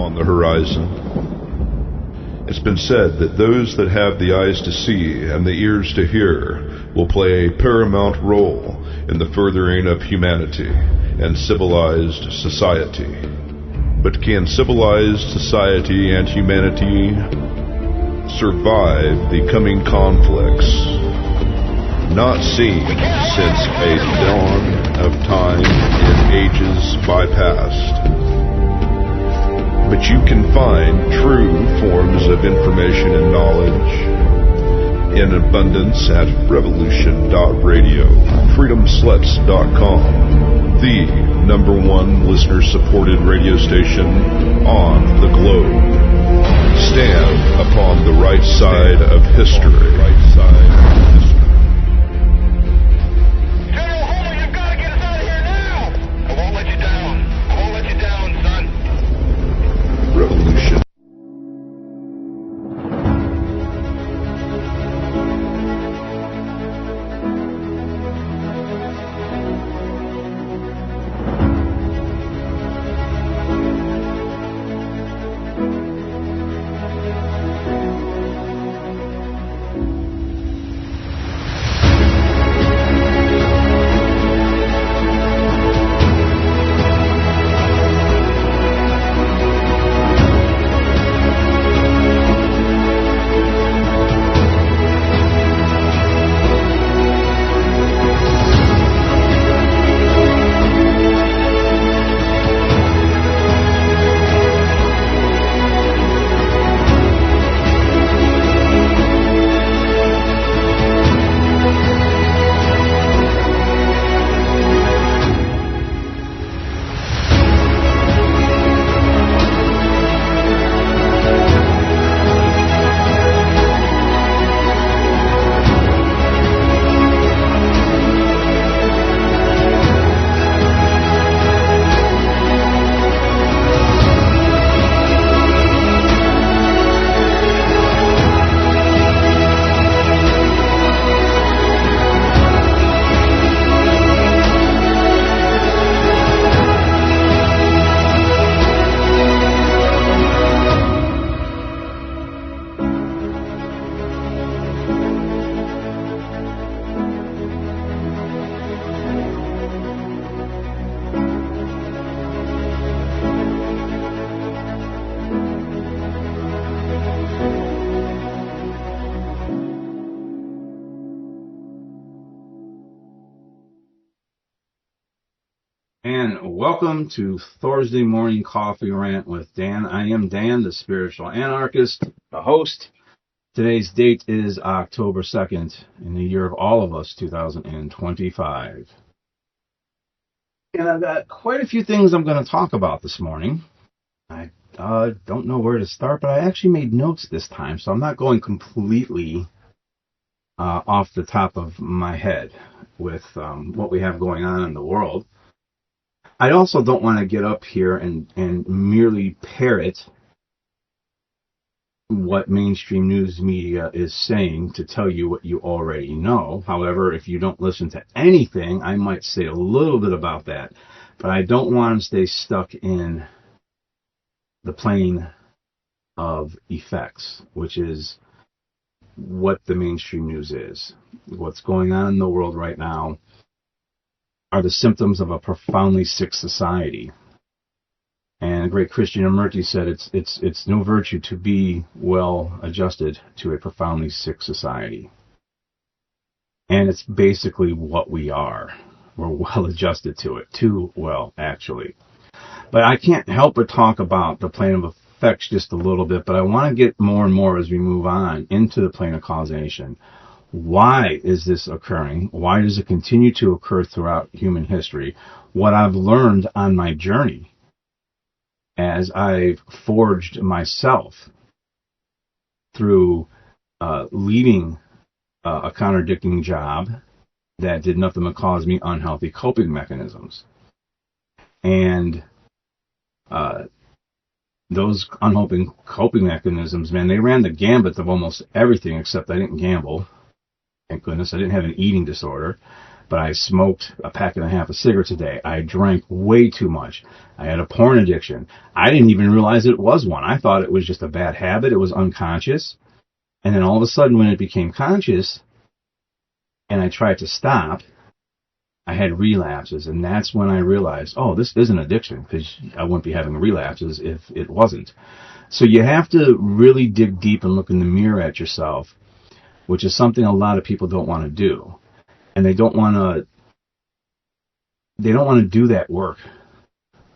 on the horizon. It's been said that those that have the eyes to see and the ears to hear will play a paramount role in the furthering of humanity and civilized society. But can civilized society and humanity survive the coming conflicts not seen since a dawn of time in ages bypast? But you can find true forms of information and knowledge in abundance at revolution.radio, freedomslips.com, the #1 listener-supported radio station on the globe. Stand upon the right side of history. Revolution. And welcome to Thursday Morning Coffee Rant with Dan. I am Dan, the Spiritual Anarchist, the host. Today's date is October 2nd in the year of all of us, 2025. And I've got quite a few things I'm going to talk about this morning. I don't know where to start, but I actually made notes this time, so I'm not going completely off the top of my head with what we have going on in the world. I also don't want to get up here and merely parrot what mainstream news media is saying to tell you what you already know. However, if you don't listen to anything, I might say a little bit about that. But I don't want to stay stuck in the plane of effects, which is what the mainstream news is. What's going on in the world right now are the symptoms of a profoundly sick society. And great Krishnamurti said it's no virtue to be well adjusted to a profoundly sick society. And it's basically what we are. We're well adjusted to it. Too well, actually. But I can't help but talk about the plane of effects just a little bit, but I want to get more and more as we move on into the plane of causation. Why is this occurring? Why does it continue to occur throughout human history? What I've learned on my journey as I've forged myself through leading a contradicting job that did nothing but cause me unhealthy coping mechanisms. And those unhealthy coping mechanisms, man, they ran the gambit of almost everything except I didn't gamble. Thank goodness I didn't have an eating disorder. but I smoked a pack and a half of cigarettes a day. I drank way too much. I had a porn addiction. I didn't even realize it was one. I thought it was just a bad habit. It was unconscious. And then all of a sudden, when it became conscious and I tried to stop, I had relapses. And that's when I realized, oh, this is an addiction, because I wouldn't be having relapses if it wasn't. So you have to really dig deep and look in the mirror at yourself, which is something a lot of people don't want to do. And they don't want to do that work.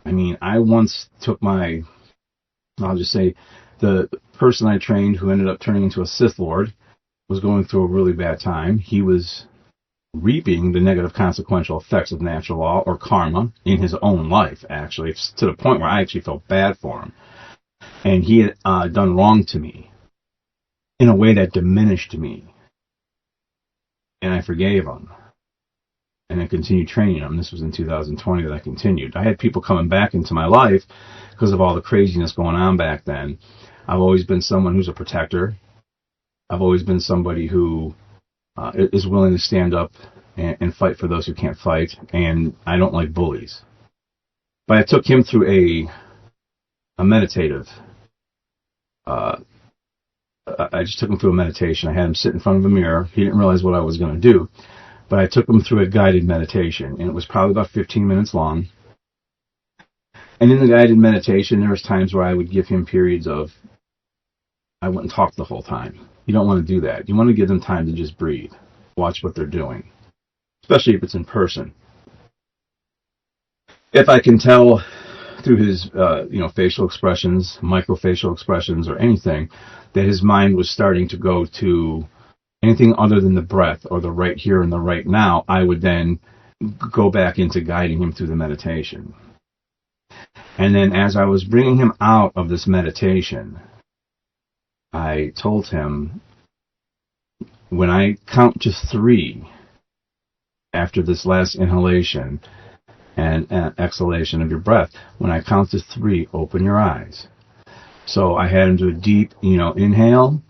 I mean, I once took I'll just say, the person I trained who ended up turning into a Sith Lord was going through a really bad time. He was reaping the negative consequential effects of natural law or karma in his own life, actually, to the point where I actually felt bad for him. And he had done wrong to me in a way that diminished me. And I forgave him. And I continued training him. This was in 2020 that I continued. I had people coming back into my life because of all the craziness going on back then. I've always been someone who's a protector. I've always been somebody who is willing to stand up and fight for those who can't fight. And I don't like bullies. But I took him through a meditative. I just took him through a meditation. I had him sit in front of a mirror. He didn't realize what I was going to do. But I took him through a guided meditation, and it was probably about 15 minutes long. And in the guided meditation, there was times where I would give him periods of, I wouldn't talk the whole time. You don't want to do that. You want to give them time to just breathe, watch what they're doing, especially if it's in person. If I can tell through his, facial expressions, microfacial expressions, or anything, that his mind was starting to go to anything other than the breath or the right here and the right now, I would then go back into guiding him through the meditation. And then as I was bringing him out of this meditation, I told him, when I count to 3 after this last inhalation and exhalation of your breath, when I count to 3, open your eyes. So I had him do a deep, inhale,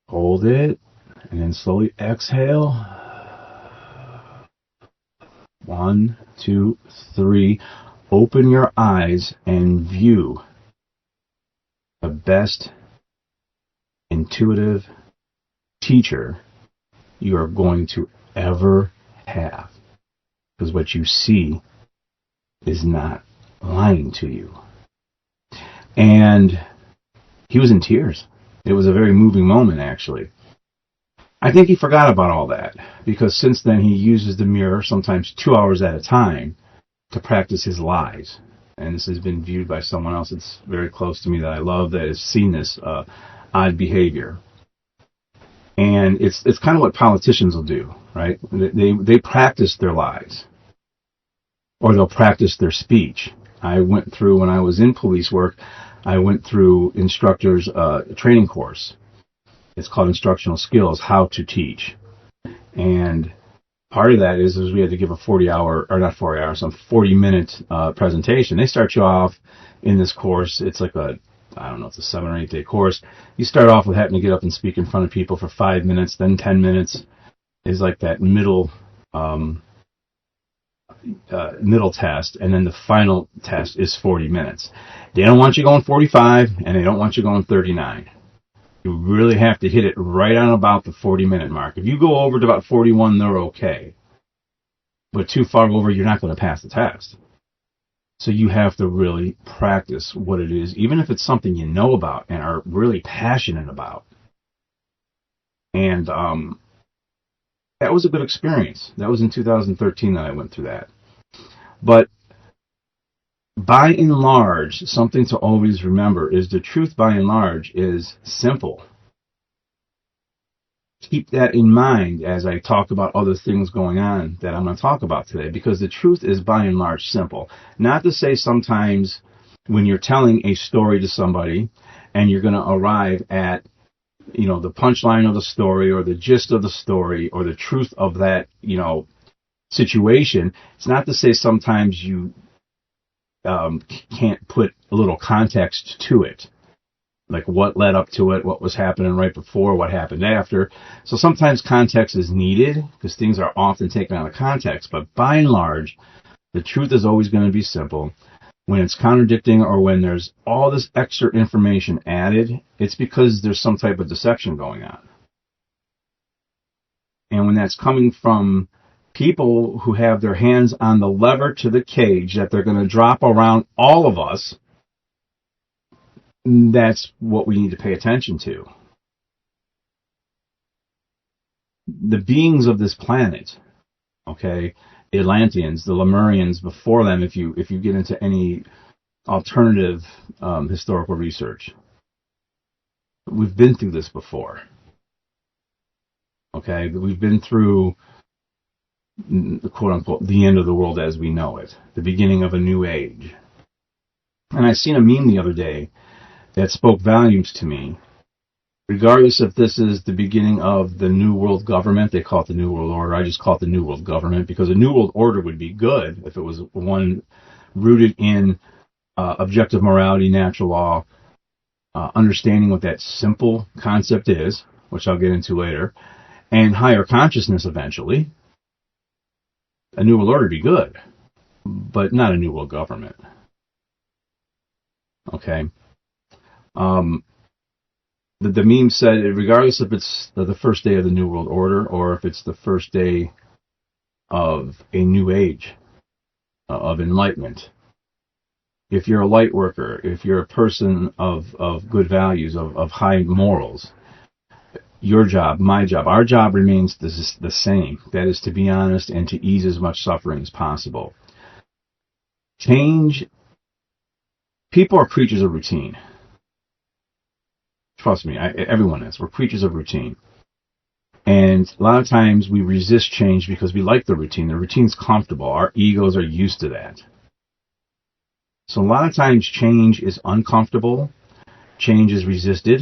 hold it, and then slowly exhale. 1, 2, 3. Open your eyes and view the best intuitive teacher you are going to ever have. Because what you see is not lying to you. And he was in tears. It was a very moving moment, actually. I think he forgot about all that, because since then he uses the mirror sometimes 2 hours at a time to practice his lies. And this has been viewed by someone else that's very close to me that I love, that has seen this odd behavior. And it's kind of what politicians will do, right? They practice their lies, or they'll practice their speech. I went through, when I was in police work, I went through instructors' training course. It's called Instructional Skills, How to Teach. And part of that is we had to give a 40-minute presentation. They start you off in this course. It's like it's a 7 or 8 day course. You start off with having to get up and speak in front of people for 5 minutes, then 10 minutes is like that middle test, and then the final test is 40 minutes. They don't want you going 45, and they don't want you going 39. You really have to hit it right on about the 40-minute mark. If you go over to about 41, they're okay. But too far over, you're not going to pass the test. So you have to really practice what it is, even if it's something you know about and are really passionate about. And that was a good experience. That was in 2013 that I went through that. But by and large, something to always remember is the truth by and large is simple. Keep that in mind as I talk about other things going on that I'm going to talk about today, because the truth is by and large simple. Not to say sometimes when you're telling a story to somebody and you're going to arrive at, the punchline of the story or the gist of the story or the truth of that, situation, it's not to say sometimes you can't put a little context to it. like what led up to it, what was happening right before, what happened after. So sometimes context is needed because things are often taken out of context, but by and large, the truth is always going to be simple. When it's contradicting or when there's all this extra information added, it's because there's some type of deception going on. And when that's coming from people who have their hands on the lever to the cage that they're going to drop around all of us, that's what we need to pay attention to. The beings of this planet, okay, the Atlanteans, the Lemurians before them, if you get into any alternative historical research, we've been through this before. Okay, we've been through, quote unquote, the end of the world as we know it, the beginning of a new age. And I seen a meme the other day that spoke volumes to me. Regardless if this is the beginning of the New World Government, they call it the New World Order. I just call it the New World Government because a New World Order would be good if it was one rooted in objective morality, natural law, understanding what that simple concept is, which I'll get into later, and higher consciousness eventually. A New World Order would be good, but not a New World Government. Okay. The meme said, regardless if it's the first day of the New World Order or if it's the first day of a new age of enlightenment, if you're a light worker, if you're a person of good values, of high morals, your job, my job, our job remains the same. That is to be honest and to ease as much suffering as possible. Change. People are creatures of routine. Trust me, everyone is. We're creatures of routine. And a lot of times we resist change because we like the routine. The routine's comfortable. Our egos are used to that. So a lot of times change is uncomfortable. Change is resisted.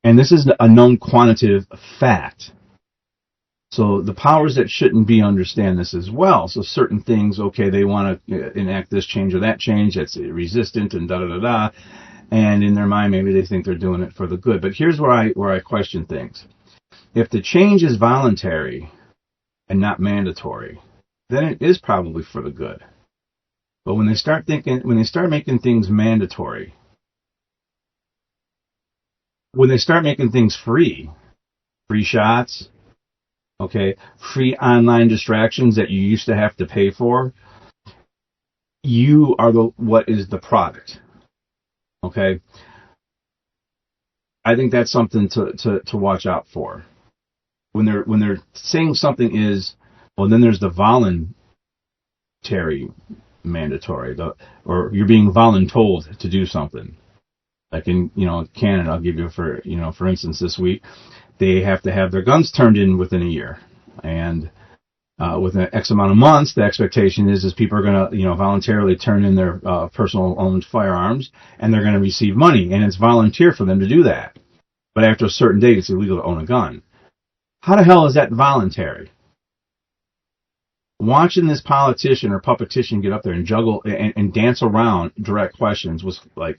And this is a known quantitative fact. So the powers that shouldn't be understand this as well. So certain things, okay, they want to enact this change or that change that's resistant and da-da-da-da. And in their mind, maybe they think they're doing it for the good. But here's where I question things. If the change is voluntary and not mandatory, then it is probably for the good. But when they start making things mandatory, when they start making things free shots, okay, free online distractions that you used to have to pay for, you are what is the product. Okay, I think that's something to watch out for. When they're saying something is, well, then there's the voluntary mandatory, or you're being voluntold to do something. Like in Canada, I'll give you for instance this week, they have to have their guns turned in within a year, and within X amount of months, the expectation is people are going to, voluntarily turn in their personal owned firearms, and they're going to receive money, and it's volunteer for them to do that. But after a certain date, it's illegal to own a gun. How the hell is that voluntary? Watching this politician or puppetician get up there and juggle and dance around direct questions was like,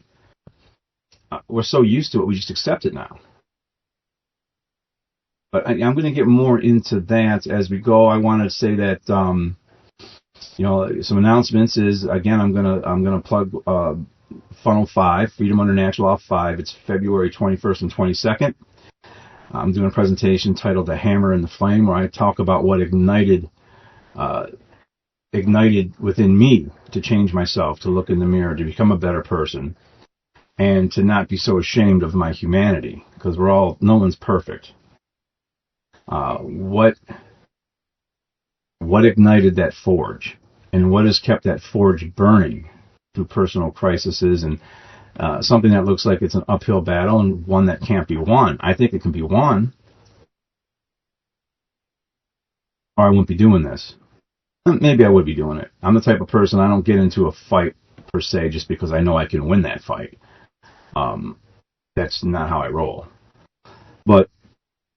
we're so used to it, we just accept it now. But I'm going to get more into that as we go. I want to say that, some announcements is, again, I'm going to plug Funnel 5, Freedom Under Natural Law 5. It's February 21st and 22nd. I'm doing a presentation titled The Hammer and the Flame, where I talk about what ignited within me to change myself, to look in the mirror, to become a better person, and to not be so ashamed of my humanity, because no one's perfect. What ignited that forge, and what has kept that forge burning through personal crises and something that looks like it's an uphill battle and one that can't be won. I think it can be won, or I wouldn't be doing this. Maybe I would be doing it. I'm the type of person, I don't get into a fight per se just because I know I can win that fight. That's not how I roll. But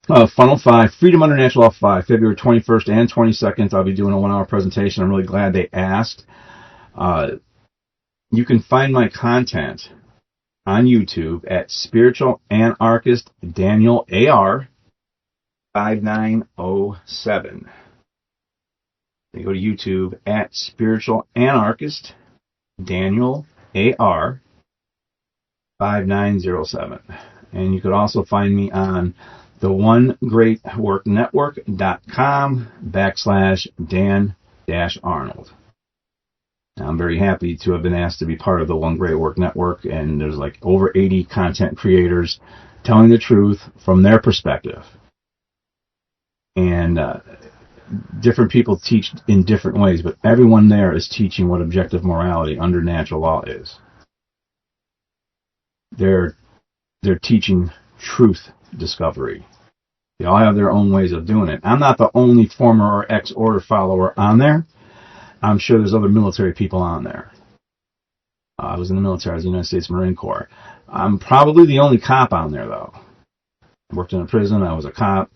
Funnel 5, Freedom Under Natural Law 5, February 21st and 22nd. I'll be doing a 1-hour presentation. I'm really glad they asked. You can find my content on YouTube at Spiritual Anarchist Daniel AR 5907. They go to YouTube at Spiritual Anarchist Daniel AR 5907. And you could also find me on the onegreatworknetwork.com/Dan-Arnold. Now, I'm very happy to have been asked to be part of the One Great Work Network, and there's like over 80 content creators telling the truth from their perspective. And different people teach in different ways, but everyone there is teaching what objective morality under natural law is. They're teaching truth discovery. They all have their own ways of doing it. I'm not the only former or ex-order follower on there. I'm sure there's other military people on there. I was in the military. I was in the United States Marine Corps. I'm probably the only cop on there, though. I worked in a prison. I was a cop.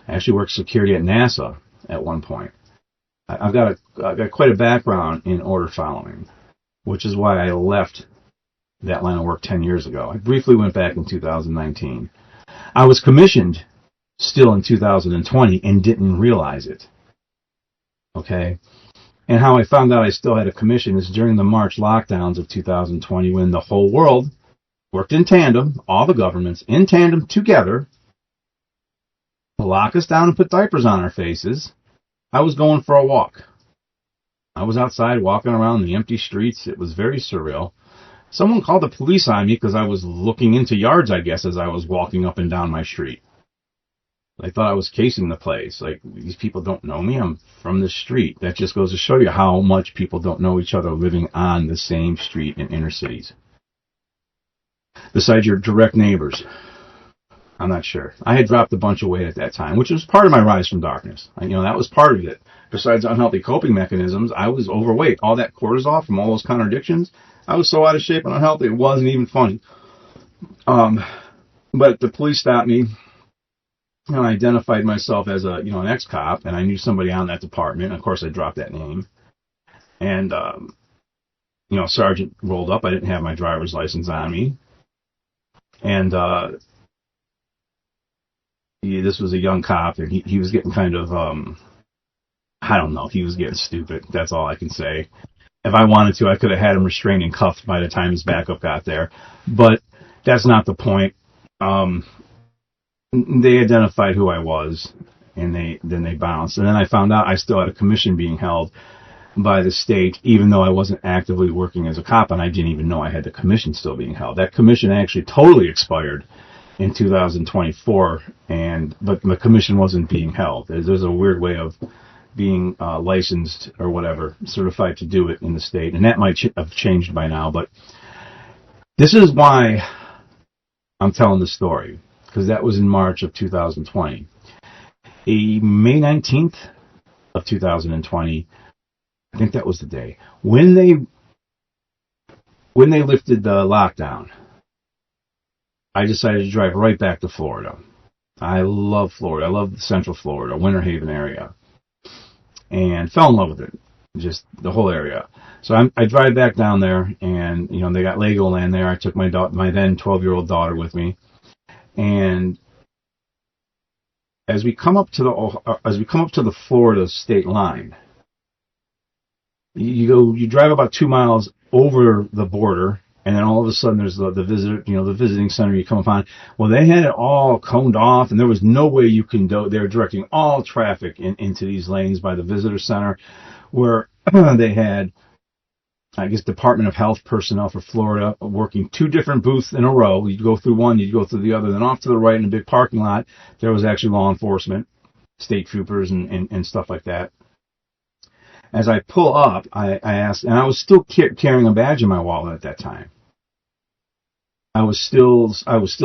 I actually worked security at NASA at one point. I've got quite a background in order following, which is why I left that line of work 10 years ago. I briefly went back in 2019. I was commissioned still in 2020 and didn't realize it. Okay? And how I found out I still had a commission is during the March lockdowns of 2020, when the whole world worked in tandem, all the governments in tandem together, to lock us down and put diapers on our faces. I was going for a walk. I was outside walking around the empty streets. It was very surreal. Someone called the police on me because I was looking into yards, I guess, as I was walking up and down my street. They thought I was casing the place. Like, these people don't know me. I'm from the street. That just goes to show you how much people don't know each other living on the same street in inner cities. Besides your direct neighbors. I'm not sure. I had dropped a bunch of weight at that time, which was part of my rise from darkness. That was part of it. Besides unhealthy coping mechanisms, I was overweight. All that cortisol from all those contradictions, I was so out of shape and unhealthy, it wasn't even funny. But the police stopped me, and I identified myself as an ex-cop, and I knew somebody on that department. Of course, I dropped that name. And, sergeant rolled up. I didn't have my driver's license on me. And, this was a young cop, and he was getting kind of, I don't know, he was getting stupid. That's all I can say. If I wanted to, I could have had him restrained and cuffed by the time his backup got there. But that's not the point. They identified who I was, and then they bounced. And then I found out I still had a commission being held by the state, even though I wasn't actively working as a cop, and I didn't even know I had the commission still being held. That commission actually totally expired in 2024, but the commission wasn't being held. There's a weird way of being licensed or whatever, certified to do it in the state, and that might have changed by now. But this is why I'm telling the story, because that was in March of 2020. May 19th of 2020, I think that was the day when they lifted the lockdown. I decided to drive right back to Florida. I love Florida. I love Central Florida, Winter Haven area, and fell in love with it, just the whole area. So I drive back down there, and they got Legoland there. I took my then 12-year-old daughter with me, and as we come up to the Florida state line, you drive about 2 miles over the border. And then all of a sudden, there's the visiting center you come upon. Well, they had it all coned off, and there was no way you can do. They were directing all traffic into these lanes by the visitor center, where they had, I guess, Department of Health personnel for Florida working 2 different booths in a row. You'd go through one, you'd go through the other. Then off to the right in a big parking lot, there was actually law enforcement, state troopers, and stuff like that. As I pull up, I asked, and I was still carrying a badge in my wallet at that time. I was still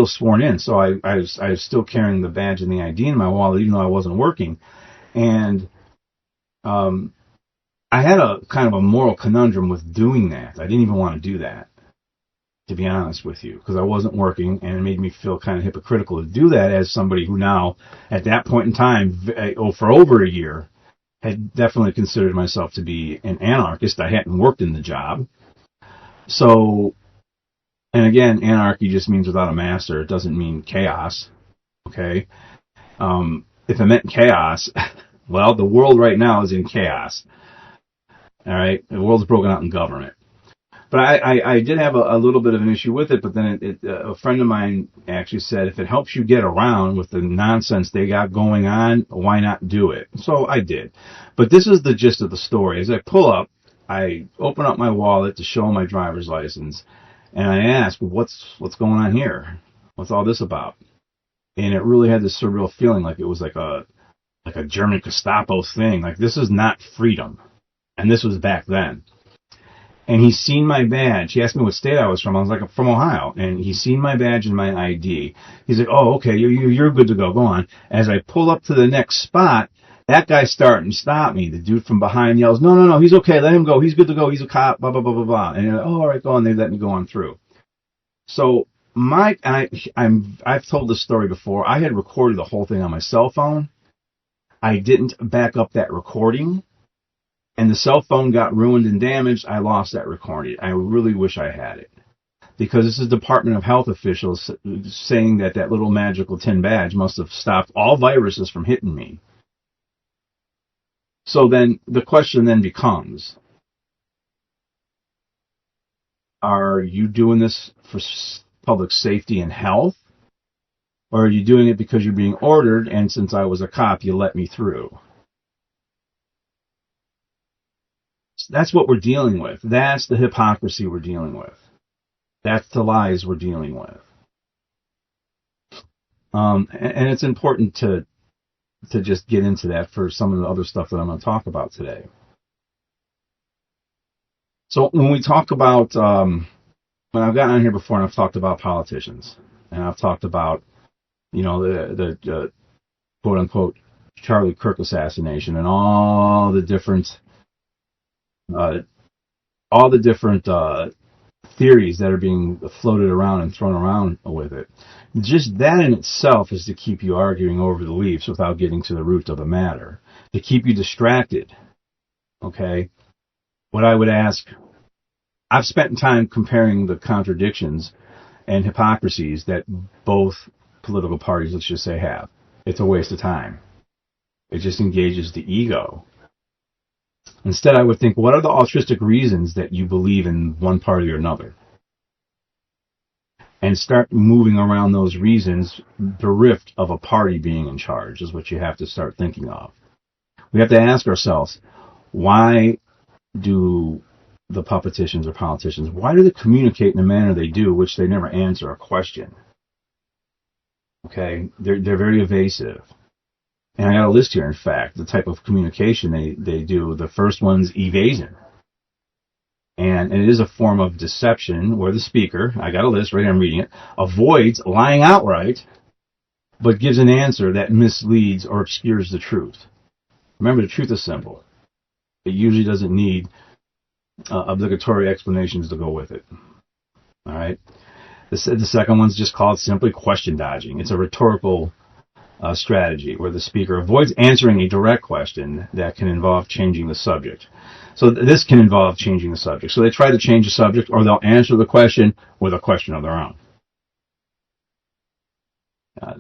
sworn in, so I was still carrying the badge and the ID in my wallet, even though I wasn't working. And I had a kind of a moral conundrum with doing that. I didn't even want to do that, to be honest with you, because I wasn't working, and it made me feel kind of hypocritical to do that as somebody who now, at that point in time, for over a year, had definitely considered myself to be an anarchist. I hadn't worked in the job. So And again, anarchy just means without a master. It doesn't mean chaos. Okay? If it meant chaos, well, the world right now is in chaos. All right? The world's broken out in government. But I did have a little bit of an issue with it, but then a friend of mine actually said, if it helps you get around with the nonsense they got going on, why not do it? So I did. But this is the gist of the story. As I pull up, I open up my wallet to show my driver's license, and I ask, what's going on here? What's all this about? And it really had this surreal feeling, like it was like a German Gestapo thing. Like, this is not freedom. And this was back then. And he's seen my badge. He asked me what state I was from. I was like, from Ohio. And he's seen my badge and my ID. He's like, oh, okay, you're good to go. Go on. As I pull up to the next spot, that guy's starting to stop me. The dude from behind yells, no, he's okay. Let him go. He's good to go. He's a cop, blah, blah, blah, blah, blah. And you're like, oh, all right, go on. They let me go on through. So I've told this story before. I had recorded the whole thing on my cell phone. I didn't back up that recording. And the cell phone got ruined and damaged. I lost that recording. I really wish I had it. Because this is Department of Health officials saying that little magical tin badge must have stopped all viruses from hitting me. So then the question then becomes, are you doing this for public safety and health? Or are you doing it because you're being ordered, and since I was a cop, you let me through? That's what we're dealing with. That's the hypocrisy we're dealing with. That's the lies we're dealing with. And it's important to just get into that for some of the other stuff that I'm going to talk about today. So when we talk about, when I've gotten on here before and I've talked about politicians, and I've talked about, the quote unquote Charlie Kirk assassination and all the different theories that are being floated around and thrown around with it. Just that in itself is to keep you arguing over the leaves without getting to the root of the matter, to keep you distracted. Okay? What I would ask, I've spent time comparing the contradictions and hypocrisies that both political parties, let's just say, have. It's a waste of time. It just engages the ego. Instead, I would think, what are the altruistic reasons that you believe in one party or another? And start moving around those reasons bereft of a party being in charge is what you have to start thinking of. We have to ask ourselves, why do the politicians or politicians, why do they communicate in the manner they do, which they never answer a question? Okay, they're very evasive. And I got a list here, in fact, the type of communication they do. The first one's evasion. And it is a form of deception where the speaker, I got a list right here, I'm reading it, avoids lying outright, but gives an answer that misleads or obscures the truth. Remember, the truth is simple. It usually doesn't need obligatory explanations to go with it. All right? The second one's just called simply question dodging. It's a rhetorical strategy where the speaker avoids answering a direct question that can involve changing the subject. So this can involve changing the subject. So they try to change the subject, or they'll answer the question with a question of their own.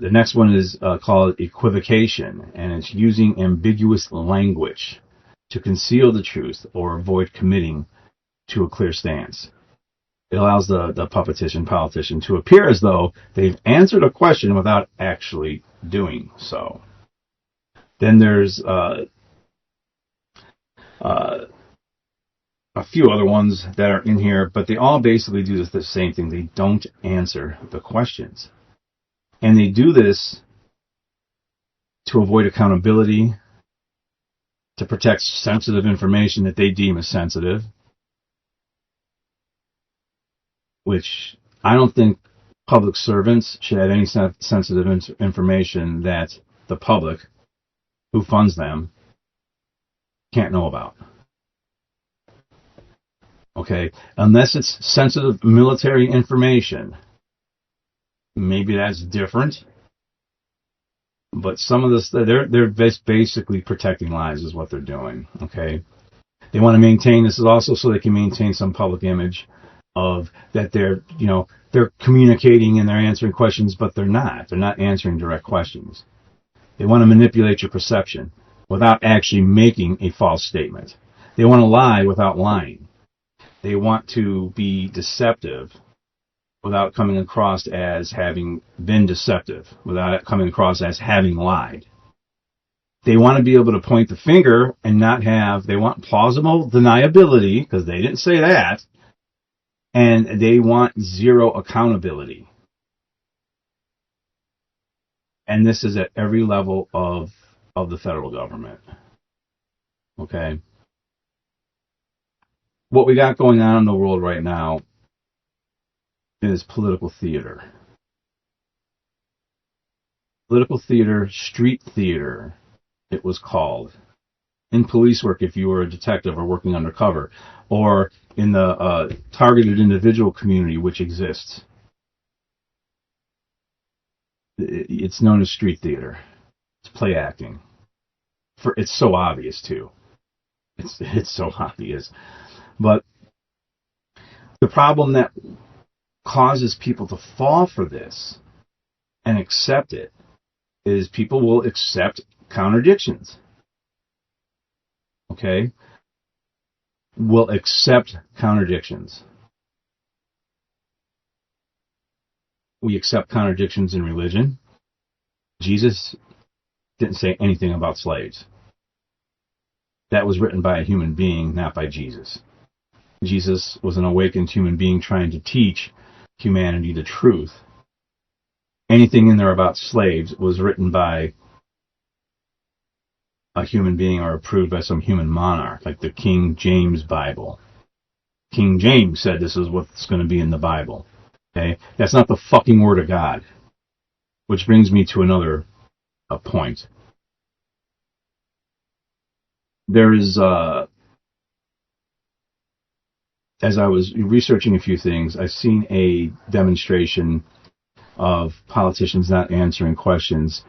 The next one is called equivocation, and it's using ambiguous language to conceal the truth or avoid committing to a clear stance. It allows the politician to appear as though they've answered a question without actually doing so. Then there's a few other ones that are in here, but they all basically do the same thing. They don't answer the questions. And they do this to avoid accountability, to protect sensitive information that they deem as sensitive, which I don't think public servants should have any sensitive information that the public, who funds them, can't know about. Okay? Unless it's sensitive military information, maybe that's different. But some of this, they're basically protecting lives is what they're doing. Okay? They want to maintain, this is also so they can maintain some public image. of that they're communicating and they're answering questions, but they're not. They're not answering direct questions. They want to manipulate your perception without actually making a false statement. They want to lie without lying. They want to be deceptive without coming across as having been deceptive, without coming across as having lied. They want to be able to point the finger and they want plausible deniability, because they didn't say that, and they want zero accountability. And this is at every level of the federal government. Okay? What we got going on in the world right now is political theater. Political theater, street theater, it was called. In police work, if you were a detective or working undercover, or in the targeted individual community, which exists. It's known as street theater. It's play acting. It's so obvious too. It's so obvious. But the problem that causes people to fall for this and accept it is people will accept contradictions. Okay? Will accept contradictions. We accept contradictions in religion. Jesus didn't say anything about slaves. That was written by a human being, not by Jesus. Jesus was an awakened human being trying to teach humanity the truth. Anything in there about slaves was written by a human being or approved by some human monarch, like the King James Bible. King James said this is what's going to be in the Bible. Okay? That's not the fucking Word of God. Which brings me to another point. There is, as I was researching a few things, I've seen a demonstration of politicians not answering questions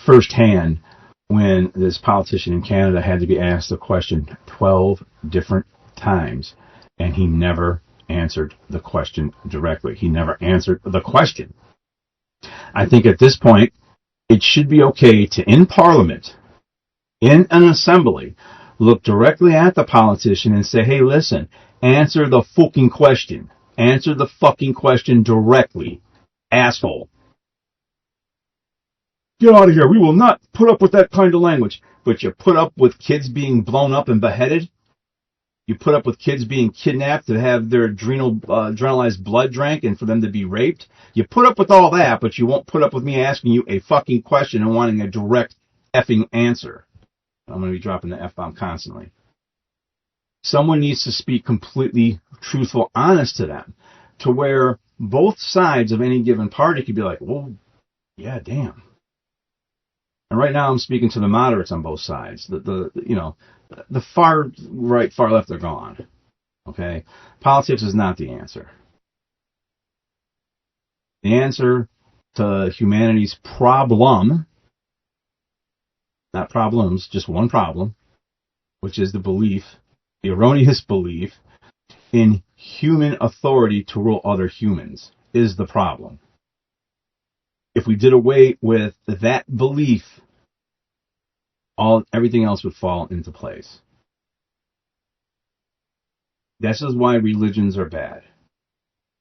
firsthand when this politician in Canada had to be asked a question 12 different times, and he never answered the question directly. He never answered the question. I think at this point, it should be okay to, in Parliament, in an assembly, look directly at the politician and say, hey, listen, answer the fucking question. Answer the fucking question directly, asshole. Get out of here. We will not put up with that kind of language. But you put up with kids being blown up and beheaded? You put up with kids being kidnapped to have their adrenalized blood drank and for them to be raped? You put up with all that, but you won't put up with me asking you a fucking question and wanting a direct effing answer. I'm going to be dropping the F-bomb constantly. Someone needs to speak completely truthful, honest to them, to where both sides of any given party could be like, well, yeah, damn. And right now I'm speaking to the moderates on both sides. The far right, far left are gone. Okay? Politics is not the answer. The answer to humanity's problem, not problems, just one problem, which is the erroneous belief in human authority to rule other humans, is the problem. If we did away with that belief, everything else would fall into place. This is why religions are bad.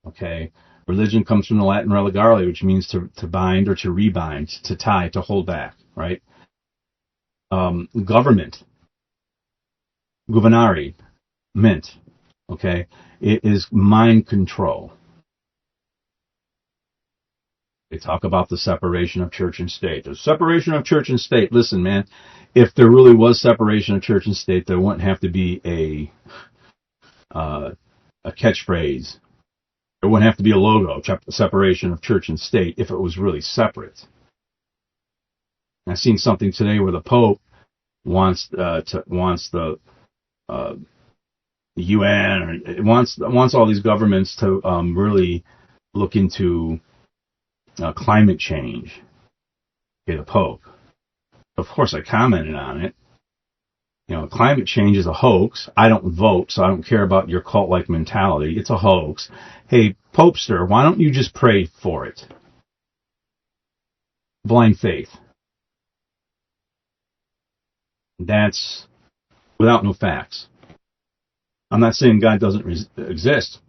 Okay? Religion comes from the Latin religare, which means to bind or to rebind, to tie, to hold back, right? Government, governare, mint, okay? It is mind control. They talk about the separation of church and state. The separation of church and state. Listen, man, if there really was separation of church and state, there wouldn't have to be a catchphrase. There wouldn't have to be a logo, separation of church and state, if it was really separate. I've seen something today where the Pope wants the UN, or it wants all these governments to really look into climate change. Okay, the Pope. Of course, I commented on it. Climate change is a hoax. I don't vote, so I don't care about your cult-like mentality. It's a hoax. Hey, Popester, why don't you just pray for it? Blind faith. That's without no facts. I'm not saying God doesn't exist.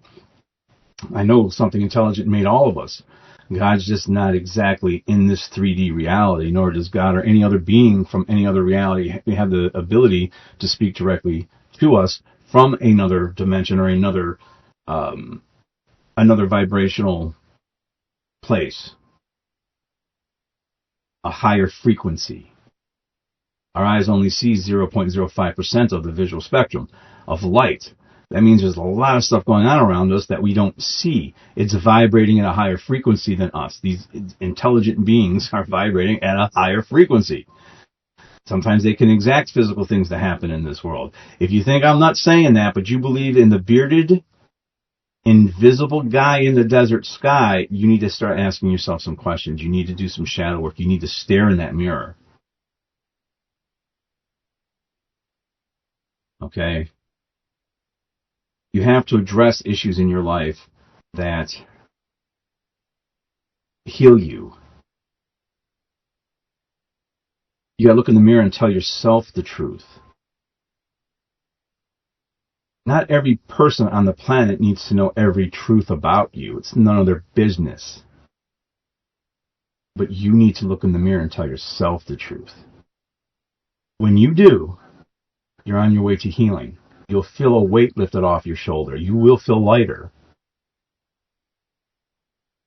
I know something intelligent made all of us. God's just not exactly in this 3D reality, nor does God or any other being from any other reality have the ability to speak directly to us from another dimension or another vibrational place, a higher frequency. Our eyes only see 0.05% of the visual spectrum of light. That means there's a lot of stuff going on around us that we don't see. It's vibrating at a higher frequency than us. These intelligent beings are vibrating at a higher frequency. Sometimes they can exact physical things that happen in this world. If you think I'm not saying that, but you believe in the bearded, invisible guy in the desert sky, you need to start asking yourself some questions. You need to do some shadow work. You need to stare in that mirror. Okay? You have to address issues in your life that heal you. You gotta look in the mirror and tell yourself the truth. Not every person on the planet needs to know every truth about you. It's none of their business. But you need to look in the mirror and tell yourself the truth. When you do, you're on your way to healing. You'll feel a weight lifted off your shoulder. You will feel lighter.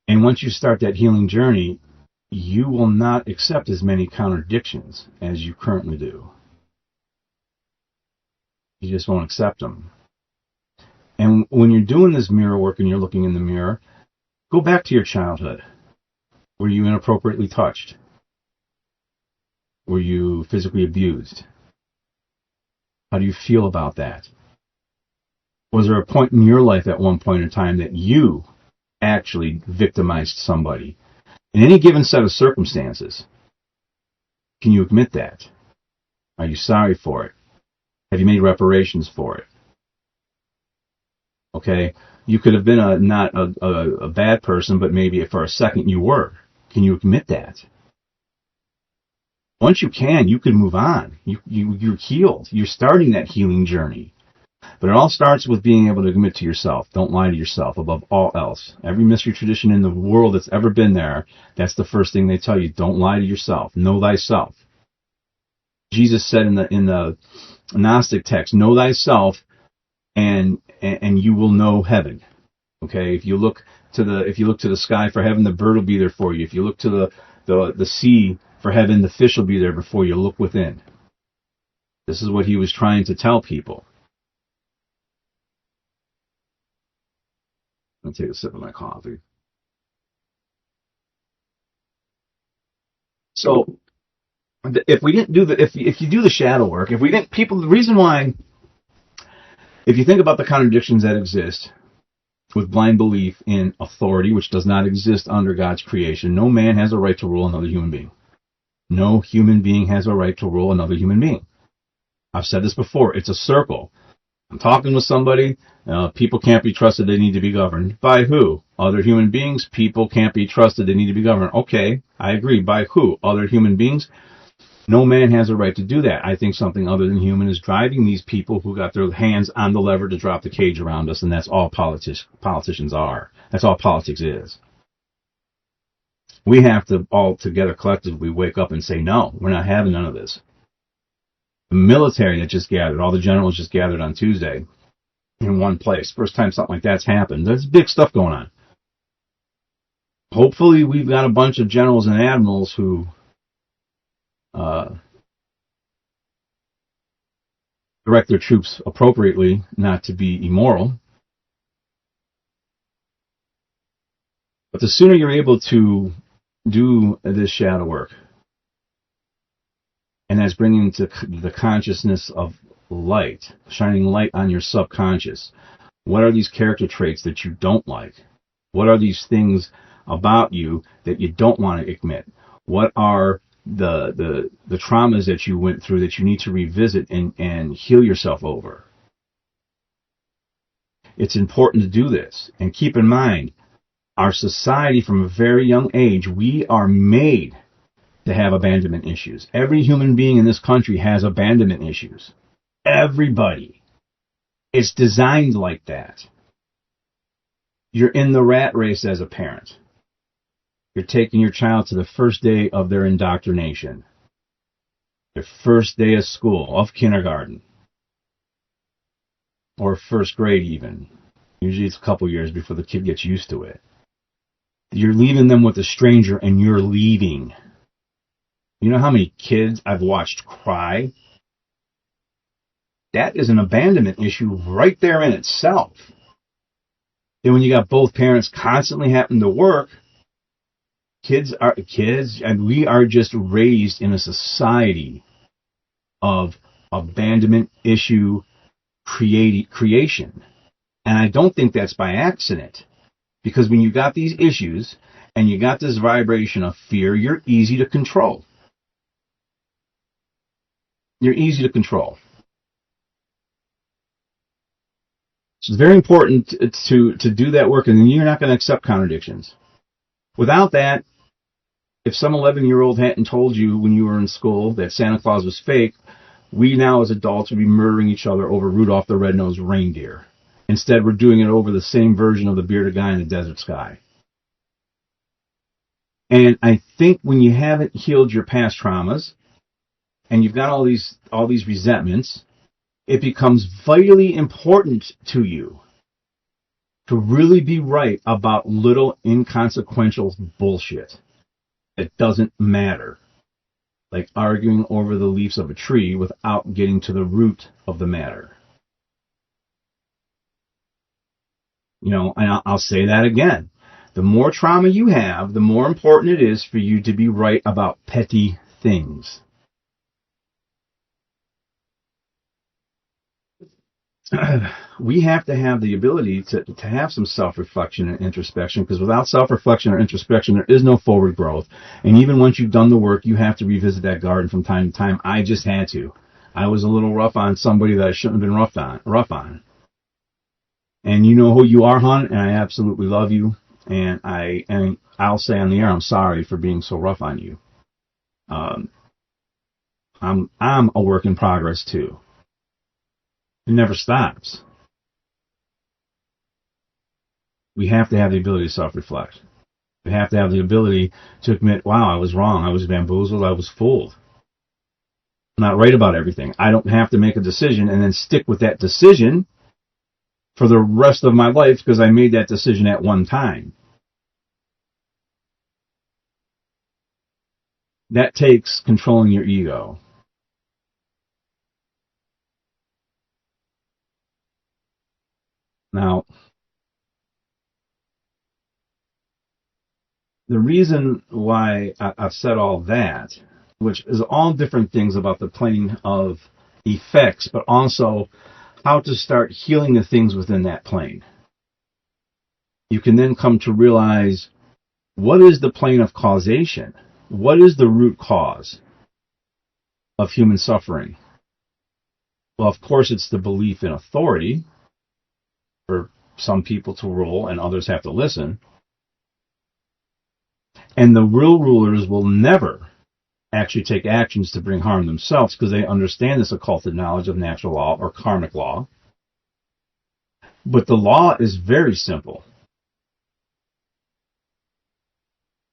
And once you start that healing journey, you will not accept as many contradictions as you currently do. You just won't accept them. And when you're doing this mirror work and you're looking in the mirror, go back to your childhood. Were you inappropriately touched? Were you physically abused? How do you feel about that? Was there a point in your life at one point in time that you actually victimized somebody? In any given set of circumstances, can you admit that? Are you sorry for it? Have you made reparations for it? Okay, you could have been not a bad person, but maybe for a second you were. Can you admit that? Once you can move on. You're healed. You're starting that healing journey. But it all starts with being able to admit to yourself. Don't lie to yourself above all else. Every mystery tradition in the world that's ever been there, that's the first thing they tell you. Don't lie to yourself. Know thyself. Jesus said in the Gnostic text, know thyself and you will know heaven. Okay? If you look to the sky for heaven, the bird will be there for you. If you look to the sea for heaven, the fish will be there before you. Look within. This is what he was trying to tell people. I'll take a sip of my coffee. So, if we didn't do if you do the shadow work, the reason why, if you think about the contradictions that exist with blind belief in authority, which does not exist under God's creation, no man has a right to rule another human being. No human being has a right to rule another human being. I've said this before. It's a circle. I'm talking with somebody. People can't be trusted. They need to be governed. By who? Other human beings. People can't be trusted. They need to be governed. Okay, I agree. By who? Other human beings. No man has a right to do that. I think something other than human is driving these people who got their hands on the lever to drop the cage around us, and that's all politicians are. That's all politics is. We have to all together collectively wake up and say, no, we're not having none of this. The military that just gathered, all the generals just gathered on Tuesday in one place. First time something like that's happened. There's big stuff going on. Hopefully we've got a bunch of generals and admirals who direct their troops appropriately, not to be immoral. But the sooner you're able to do this shadow work, and that's bringing to the consciousness of light, shining light on your subconscious. What are these character traits that you don't like? What are these things about you that you don't want to admit? What are the traumas that you went through that you need to revisit and heal yourself over. It's important to do this. And keep in mind, our society from a very young age, we are made to have abandonment issues. Every human being in this country has abandonment issues. Everybody. It's designed like that. You're in the rat race as a parent. You're taking your child to the first day of their indoctrination, their first day of school, of kindergarten, or first grade even. Usually it's a couple years before the kid gets used to it. You're leaving them with a stranger and you're leaving. You know how many kids I've watched cry? That is an abandonment issue right there in itself. And when you got both parents constantly having to work, kids, and we are just raised in a society of abandonment issue creation. And I don't think that's by accident. Because when you got these issues and you got this vibration of fear, you're easy to control. You're easy to control. So it's very important to do that work, and you're not going to accept contradictions. Without that, if some 11-year-old hadn't told you when you were in school that Santa Claus was fake, we now as adults would be murdering each other over Rudolph the Red-Nosed Reindeer. Instead, we're doing it over the same version of the bearded guy in the desert sky. And I think when you haven't healed your past traumas, and you've got all these resentments, it becomes vitally important to you to really be right about little inconsequential bullshit. It doesn't matter. Like arguing over the leaves of a tree without getting to the root of the matter. You know, and I'll say that again. The more trauma you have, the more important it is for you to be right about petty things. We have to have the ability to have some self-reflection and introspection, because without self-reflection or introspection, there is no forward growth. And even once you've done the work, you have to revisit that garden from time to time. I just had to. I was a little rough on somebody that I shouldn't have been rough on. And you know who you are, hon, and I absolutely love you. And I'll say on the air, I'm sorry for being so rough on you. I'm a work in progress too. It never stops. We have to have the ability to self-reflect. We have to have the ability to admit, wow, I was wrong. I was bamboozled. I was fooled. I'm not right about everything. I don't have to make a decision and then stick with that decision for the rest of my life because I made that decision at one time. That takes controlling your ego. Now, the reason why I've said all that, which is all different things about the plane of effects, but also how to start healing the things within that plane. You can then come to realize, what is the plane of causation? What is the root cause of human suffering? Well, of course, it's the belief in authority for some people to rule and others have to listen. And the real rulers will never actually take actions to bring harm themselves because they understand this occulted knowledge of natural law or karmic law. But the law is very simple.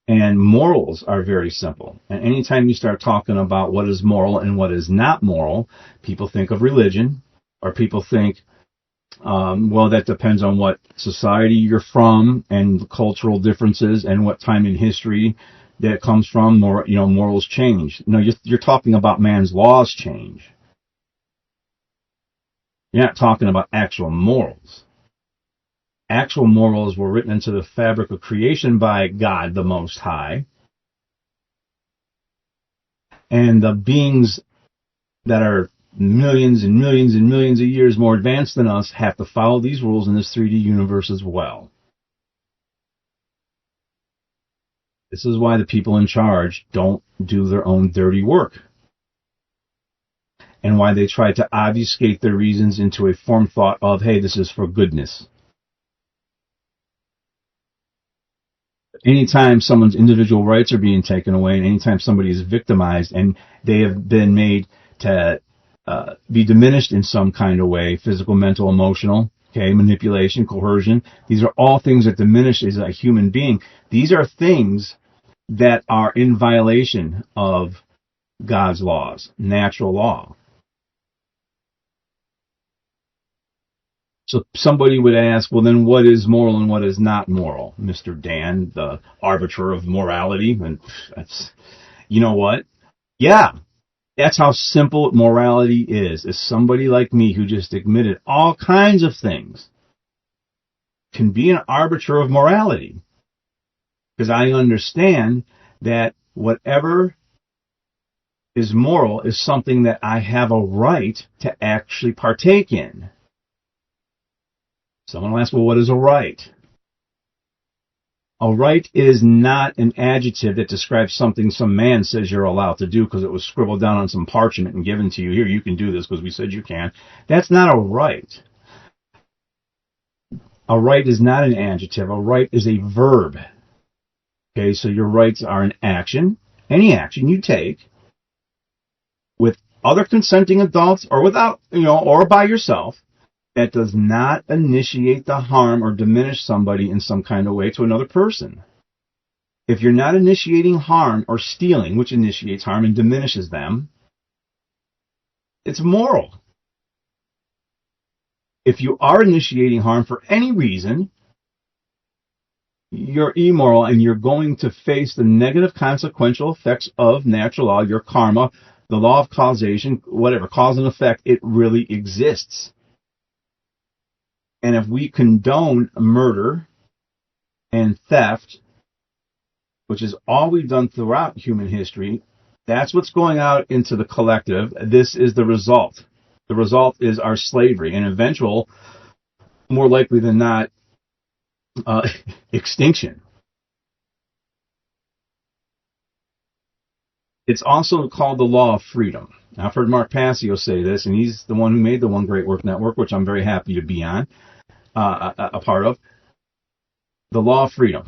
And morals are very simple. And anytime you start talking about what is moral and what is not moral, people think of religion, or people think, well, that depends on what society you're from and the cultural differences and what time in history that comes from. Morals change. No, you're talking about man's laws change. You're not talking about actual morals. Actual morals were written into the fabric of creation by God the Most High. And the beings that are millions and millions and millions of years more advanced than us have to follow these rules in this 3D universe as well. This is why the people in charge don't do their own dirty work. And why they try to obfuscate their reasons into a form thought of, hey, this is for goodness. Anytime someone's individual rights are being taken away, and anytime somebody is victimized and they have been made to be diminished in some kind of way, physical, mental, emotional, okay, manipulation, coercion, these are all things that diminish as a human being. These are things that are in violation of God's laws, natural law. So somebody would ask, well, then what is moral and what is not moral? Mr. Dan, the arbiter of morality. And that's, you know what? Yeah, that's how simple morality is somebody like me who just admitted all kinds of things can be an arbiter of morality. Because I understand that whatever is moral is something that I have a right to actually partake in. Someone will ask, well, what is a right? A right is not an adjective that describes something some man says you're allowed to do because it was scribbled down on some parchment and given to you. Here, you can do this because we said you can. That's not a right. A right is not an adjective. A right is a verb. Okay, so your rights are an action, any action you take with other consenting adults or without, or by yourself, that does not initiate the harm or diminish somebody in some kind of way to another person. If you're not initiating harm or stealing, which initiates harm and diminishes them, it's moral. If you are initiating harm for any reason, you're immoral and you're going to face the negative consequential effects of natural law, your karma, the law of causation, whatever, cause and effect, it really exists. And if we condone murder and theft, which is all we've done throughout human history, that's what's going out into the collective. This is the result. The result is our slavery and eventual, more likely than not, extinction. It's also called the law of freedom. Now, I've heard Mark Passio say this, and he's the one who made the One Great Work Network, which I'm very happy to be on, a part of. The law of freedom.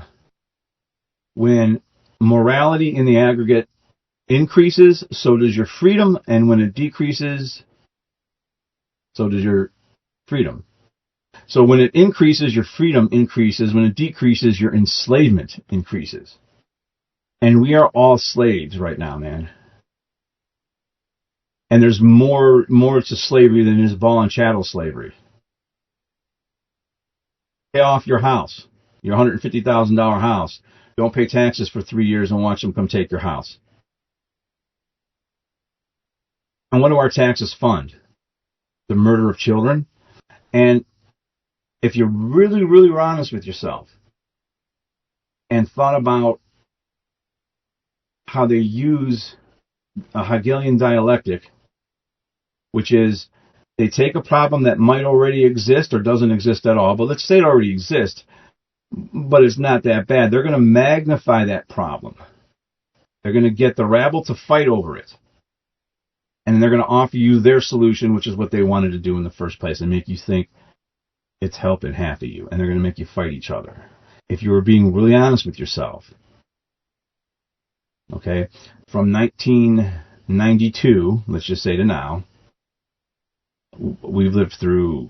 When morality in the aggregate increases, so does your freedom, and when it decreases, so does your freedom. So when it increases, your freedom increases. When it decreases, your enslavement increases. And we are all slaves right now, man. And there's more to slavery than is ball and chattel slavery. Pay off your house, your $150,000 house. Don't pay taxes for 3 years and watch them come take your house. And what do our taxes fund? The murder of children. And if you're really, really honest with yourself and thought about how they use a Hegelian dialectic, which is they take a problem that might already exist or doesn't exist at all, but let's say it already exists, but it's not that bad. They're going to magnify that problem. They're going to get the rabble to fight over it. And they're going to offer you their solution, which is what they wanted to do in the first place, and make you think it's helping half of you. And they're going to make you fight each other. If you were being really honest with yourself, okay, from 1992, let's just say to now, we've lived through,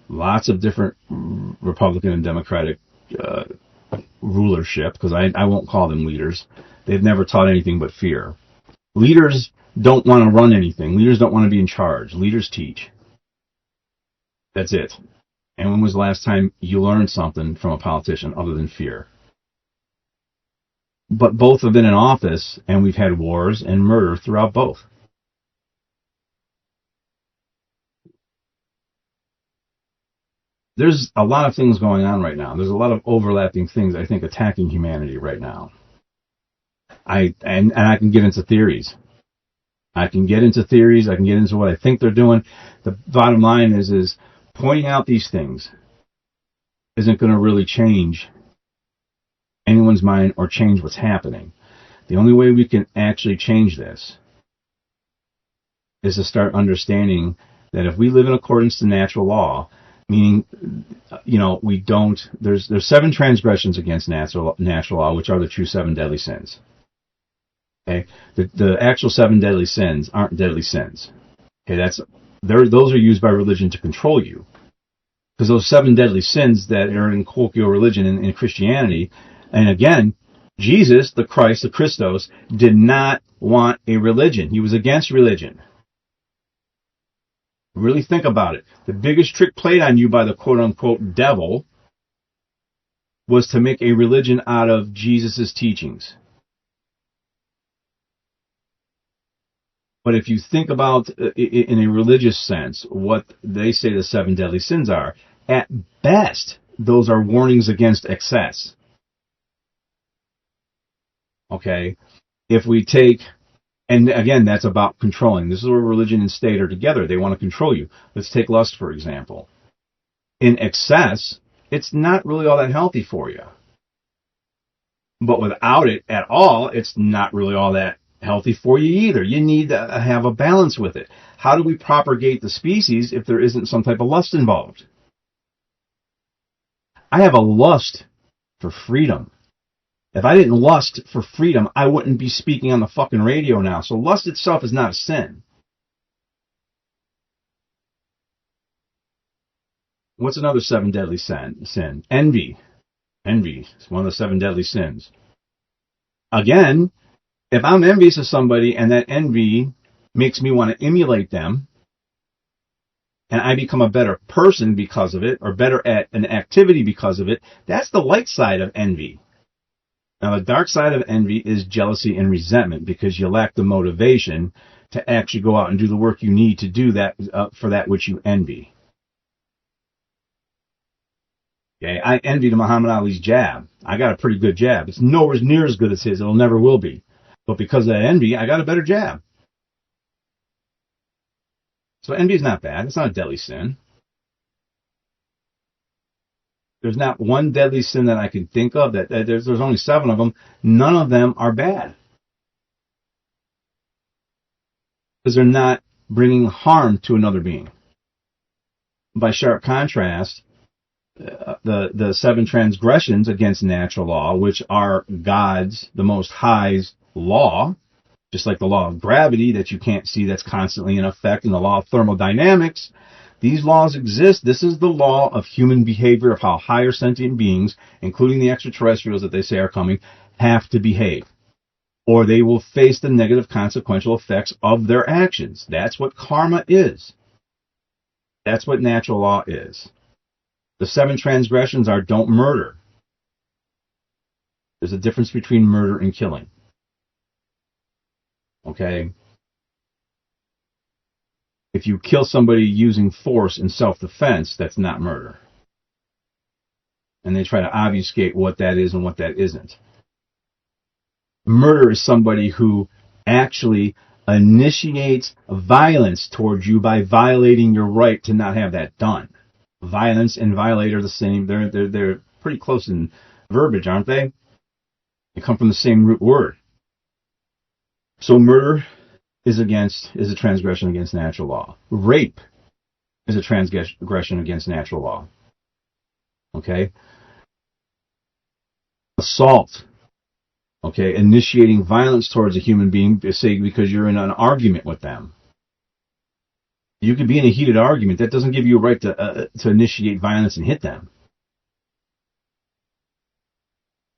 lots of different Republican and Democratic rulership, because I won't call them leaders. They've never taught anything but fear. Leaders don't want to run anything. Leaders don't want to be in charge. Leaders teach. That's it. And when was the last time you learned something from a politician other than fear? But both have been in office, and we've had wars and murder throughout both. There's a lot of things going on right now. There's a lot of overlapping things, I think, attacking humanity right now. I can get into theories. I can get into what I think they're doing. The bottom line is pointing out these things isn't going to really change anyone's mind or change what's happening. The only way we can actually change this is to start understanding that if we live in accordance to natural law, meaning, we don't, there's 7 transgressions against natural law, which are the true 7 deadly sins. Okay? The actual 7 deadly sins aren't deadly sins. Okay, those are used by religion to control you. Because those 7 deadly sins that are in colloquial religion and in Christianity, and again, Jesus, the Christ, the Christos, did not want a religion. He was against religion. Really think about it. The biggest trick played on you by the quote-unquote devil was to make a religion out of Jesus' teachings. But if you think about, in a religious sense, what they say the 7 deadly sins are, at best, those are warnings against excess. Okay? If we take... And again, that's about controlling. This is where religion and state are together. They want to control you. Let's take lust, for example. In excess, it's not really all that healthy for you. But without it at all, it's not really all that healthy for you either. You need to have a balance with it. How do we propagate the species if there isn't some type of lust involved? I have a lust for freedom. If I didn't lust for freedom, I wouldn't be speaking on the fucking radio now. So lust itself is not a sin. What's another 7 deadly sin? Envy. Envy is one of the 7 deadly sins. Again, if I'm envious of somebody and that envy makes me want to emulate them, and I become a better person because of it, or better at an activity because of it, that's the light side of envy. Now, the dark side of envy is jealousy and resentment because you lack the motivation to actually go out and do the work you need to do that for that which you envy. Okay, I envied Muhammad Ali's jab. I got a pretty good jab. It's nowhere near as good as his. It'll never will be. But because of that envy, I got a better jab. So envy is not bad. It's not a deadly sin. There's not one deadly sin that I can think of. There's only 7 of them. None of them are bad. Because they're not bringing harm to another being. By sharp contrast, the 7 transgressions against natural law, which are God's, the Most High's law, just like the law of gravity that you can't see that's constantly in effect, and the law of thermodynamics, these laws exist. This is the law of human behavior, of how higher sentient beings, including the extraterrestrials that they say are coming, have to behave. Or they will face the negative consequential effects of their actions. That's what karma is. That's what natural law is. The 7 transgressions are don't murder. There's a difference between murder and killing. Okay? If you kill somebody using force in self-defense, that's not murder. And they try to obfuscate what that is and what that isn't. Murder is somebody who actually initiates violence towards you by violating your right to not have that done. Violence and violate are the same. They're pretty close in verbiage, aren't they? They come from the same root word. So murder is a transgression against natural law. Rape is a transgression against natural law. Okay? Assault. Okay? Initiating violence towards a human being, say, because you're in an argument with them. You could be in a heated argument. That doesn't give you a right to initiate violence and hit them.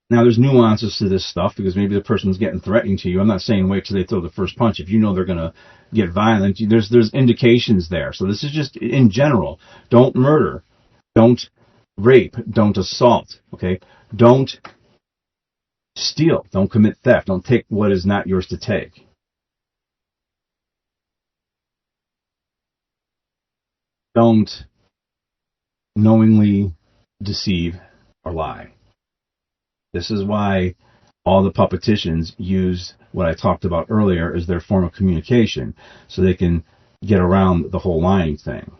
Now, there's nuances to this stuff because maybe the person's getting threatening to you. I'm not saying wait till they throw the first punch. If you know they're going to get violent, there's indications there. So this is just in general. Don't murder. Don't rape. Don't assault. Okay? Don't steal. Don't commit theft. Don't take what is not yours to take. Don't knowingly deceive or lie. This is why all the puppeticians use what I talked about earlier as their form of communication, so they can get around the whole lying thing.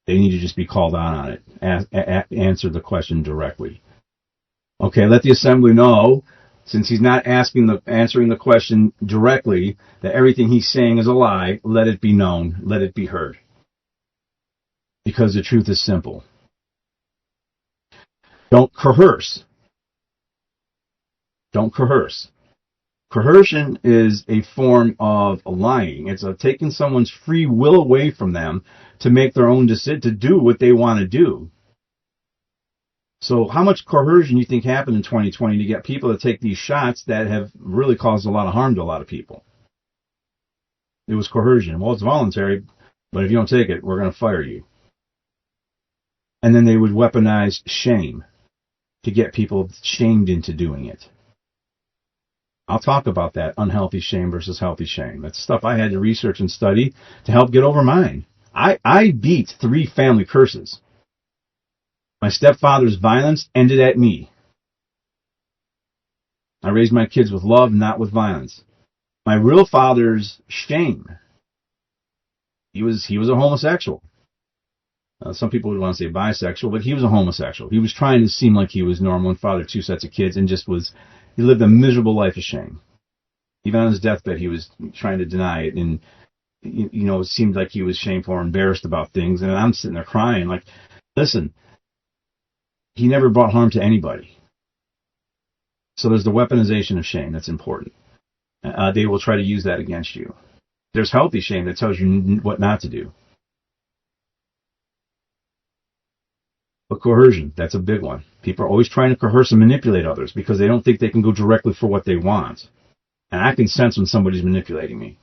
They need to just be called on it, answer the question directly. Okay, let the assembly know, since he's not answering the question directly, that everything he's saying is a lie. Let it be known. Let it be heard. Because the truth is simple. Don't coerce. Don't coerce. Coercion is a form of lying. It's taking someone's free will away from them to make their own decision, to do what they want to do. So how much coercion do you think happened in 2020 to get people to take these shots that have really caused a lot of harm to a lot of people? It was coercion. Well, it's voluntary, but if you don't take it, we're going to fire you. And then they would weaponize shame to get people shamed into doing it. I'll talk about that, unhealthy shame versus healthy shame. That's stuff I had to research and study to help get over mine. I beat 3 family curses. My stepfather's violence ended at me. I raised my kids with love, not with violence. My real father's shame. He was a homosexual. Some people would want to say bisexual, but he was a homosexual. He was trying to seem like he was normal and fathered 2 sets of kids, and he lived a miserable life of shame. Even on his deathbed, he was trying to deny it, and it seemed like he was shameful or embarrassed about things. And I'm sitting there crying, like, listen, he never brought harm to anybody. So there's the weaponization of shame that's important. They will try to use that against you. There's healthy shame that tells you what not to do. But coercion, that's a big one. People are always trying to coerce and manipulate others because they don't think they can go directly for what they want. And I can sense when somebody's manipulating me.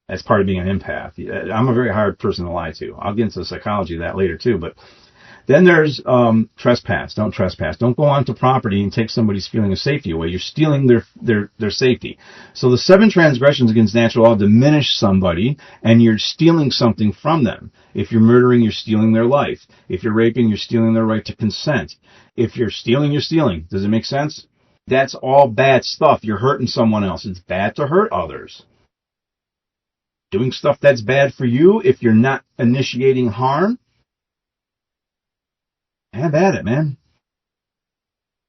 That's part of being an empath. I'm a very hard person to lie to. I'll get into the psychology of that later too. But then there's trespass. Don't trespass. Don't go onto property and take somebody's feeling of safety away. You're stealing their safety. So the 7 transgressions against natural law diminish somebody, and you're stealing something from them. If you're murdering, you're stealing their life. If you're raping, you're stealing their right to consent. If you're stealing, you're stealing. Does it make sense? That's all bad stuff. You're hurting someone else. It's bad to hurt others. Doing stuff that's bad for you, if you're not initiating harm, have at it, man.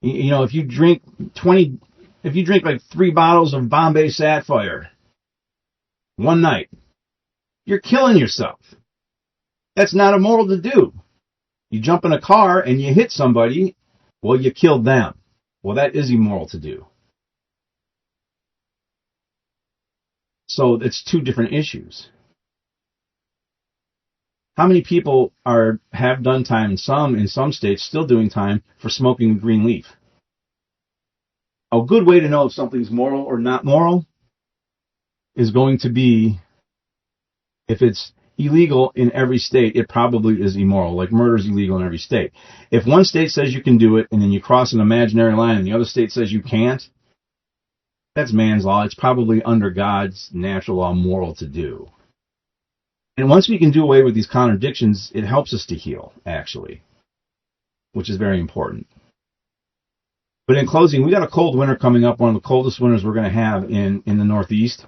If you drink like 3 bottles of Bombay Sapphire one night, you're killing yourself. That's not immoral to do. You jump in a car and you hit somebody, well, you killed them. Well, that is immoral to do. So it's 2 different issues. How many people have done time in some states still doing time for smoking a green leaf? A good way to know if something's moral or not moral is going to be, if it's illegal in every state, it probably is immoral. Like murder is illegal in every state. If one state says you can do it and then you cross an imaginary line and the other state says you can't, that's man's law. It's probably under God's natural law moral to do. And once we can do away with these contradictions, it helps us to heal, actually, which is very important. But in closing, we got a cold winter coming up, one of the coldest winters we're going to have in the Northeast.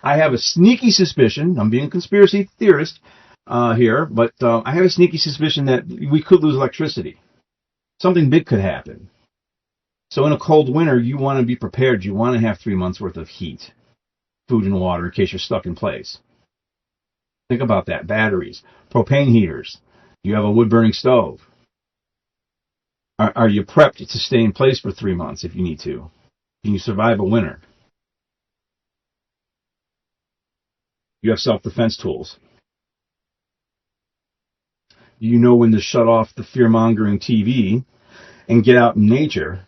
I have a sneaky suspicion, I'm being a conspiracy theorist here, but I have a sneaky suspicion that we could lose electricity. Something big could happen. So in a cold winter, you want to be prepared. You want to have 3 months worth of heat, food and water in case you're stuck in place. Think about that. Batteries, propane heaters. You have a wood-burning stove. Are you prepped to stay in place for 3 months if you need to? Can you survive a winter? You have self-defense tools. You know when to shut off the fear-mongering TV and get out in nature,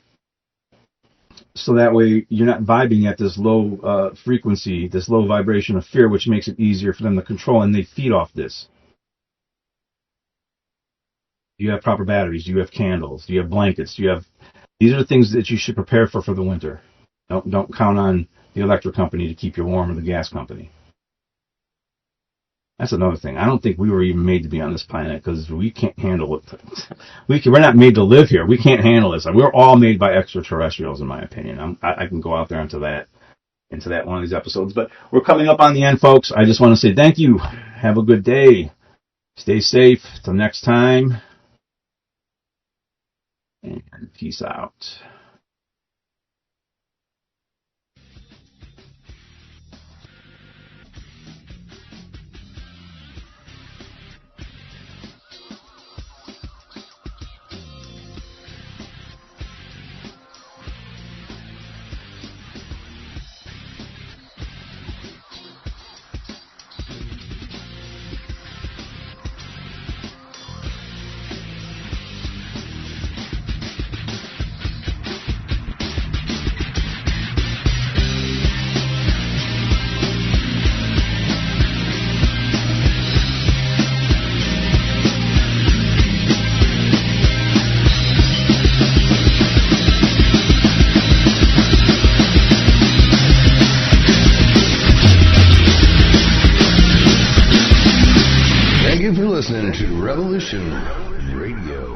so that way you're not vibing at this low frequency, this low vibration of fear, which makes it easier for them to control, and they feed off this. Do you have proper batteries? Do you have candles? Do you have blankets? These are the things that you should prepare for the winter. Don't count on the electric company to keep you warm or the gas company. That's another thing. I don't think we were even made to be on this planet because we can't handle it. We're not made to live here. We can't handle this. We're all made by extraterrestrials, in my opinion. I can go out there into that one of these episodes. But we're coming up on the end, folks. I just want to say thank you. Have a good day. Stay safe. Till next time. And and peace out. Thank you for listening to Revolution Radio.